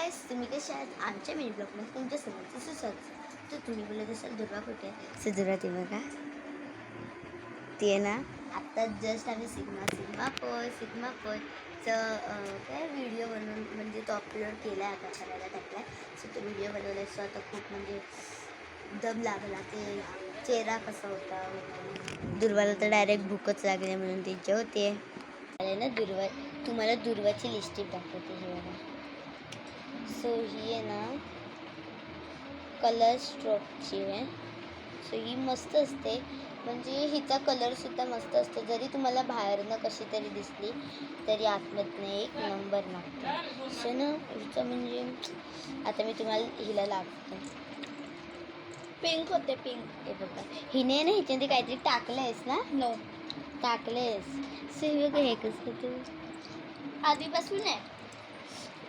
Guys, तुम्ही कसे आहात? आमच्या मिनी ब्लॉगमध्ये तुमच्या समोरचं सुस्वागत. तर तुम्ही बोलत असाल दुर्वा कुठे आहे? सो दुर्वा ती बघा, ती आहे ना. आत्ता जस्ट आम्ही सिग्मा पोयचं काय व्हिडिओ बनवून म्हणजे तो अपलोड केला आहे, आता करायला टाकला आहे. सो तो व्हिडिओ बनवला. सो आता खूप म्हणजे दम लागला. ते चेहरा कसा होता, दुर्वाला तर डायरेक्ट भूकच लागली म्हणून ती जेवते ना. दुर्वा तुम्हाला दुर्वाची लिस्टिप दाखवते हे बघा. सो ही आहे ना कलर स्ट्रोकची आहे. सो ही मस्त असते, म्हणजे हिचा कलरसुद्धा मस्त असतो. जरी तुम्हाला बाहेरनं कशी तरी दिसली तरी आतमधनं एक नंबर लागतो. सो ना हिचं म्हणजे आता मी तुम्हाला हिला लागते. पिंक होते, पिंक. हे बघा, हिने ना ह्याच्यामध्ये काहीतरी टाकलं आहेस ना? नो, टाकलं आहेस. सो हे बघा, हे कसं ते आधीपासून आहे.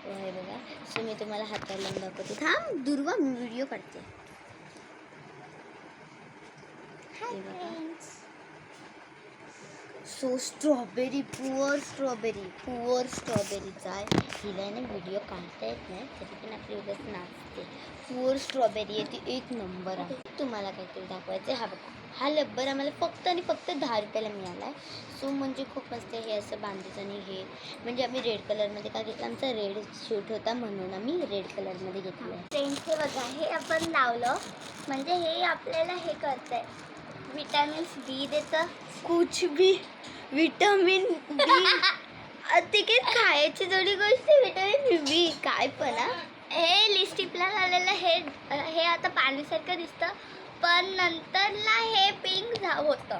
हे बघा. सो मी तुम्हाला हाताला लावून दाखवते. थांब दुर्वा, मी व्हिडिओ काढते. सो स्ट्रॉबेरी, पुअर स्ट्रॉबेरीचा आहे. हिला ना व्हिडिओ काढता येत नाही, तरी पण आपली उगाच नाचते. पुअर स्ट्रॉबेरी आहे ती, एक नंबर आहे. तुम्हाला काहीतरी दाखवायचं आहे. हा बघा, हा लब्बर आम्हाला फक्त आणि फक्त 10 रुपयाला मिळाला आहे. सो म्हणजे खूप मस्त. हे असं बांधायचं आणि हे म्हणजे आम्ही रेड कलरमध्ये का घेतलं, आमचा रेड शूट होता म्हणून आम्ही रेड कलरमध्ये घेतलं आहे. फ्रेंड्स, हे बघा, हे आपण लावलं म्हणजे हे आपल्याला हे करतंय, विटॅमिन्स बी देतं. कुछ भी विटामिन बी. ते काय खायची थोडी गोष्ट, विटामिन बी काय पण. हे लिस्टिपला लावलेलं हे आता पाण्यासारखं दिसतं, पण नंतरला हे पिंक होतं.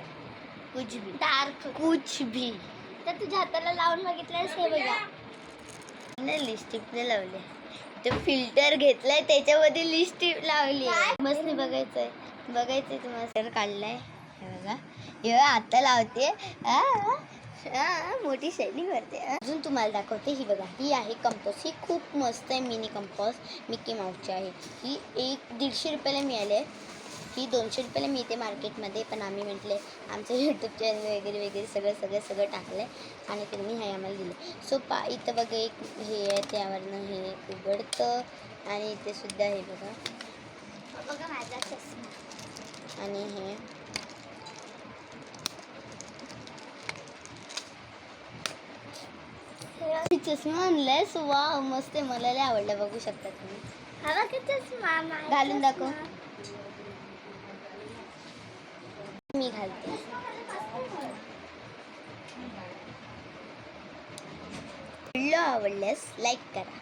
कुछ भी, डार्क कुछ भी. तर तुझ्या हाताला लावून बघितलंस? हे बघा, लिस्टिपने लावले. ते फिल्टर घेतलाय, त्याच्यामध्ये लिस्टिप लावली. मस्त बघायचंय तुम्हाला. सर काढलाय हे बघा. हे आता लावते, मोठी शैली करते. अजून तुम्हाला दाखवते. ही बघा, ही आहे कंपॉस. ही खूप मस्त आहे, मिनी कंपॉस. मिकी माऊसची आहे ही. 150 रुपयाला मिळाले. ही 200 रुपयाला मिळते मार्केटमध्ये, पण आम्ही म्हटले आमचं यूट्यूब चॅनल वगैरे सगळं टाकलं आहे आणि त्यांनी हे आम्हाला दिलं. सो इथं बघा एक हे आहे, त्यावरनं हे उघडतं आणि इथे सुद्धा हे बघा माझा चष्मा. आणि हे चष्मा आणलाय. सो वा, मस्त आहे, मला लय आवडलं. बघू शकता तुम्ही. हा बघा चष्मा, घालून दाखव. मी घालते. व्हिडिओ आवडल्यास लाईक करा.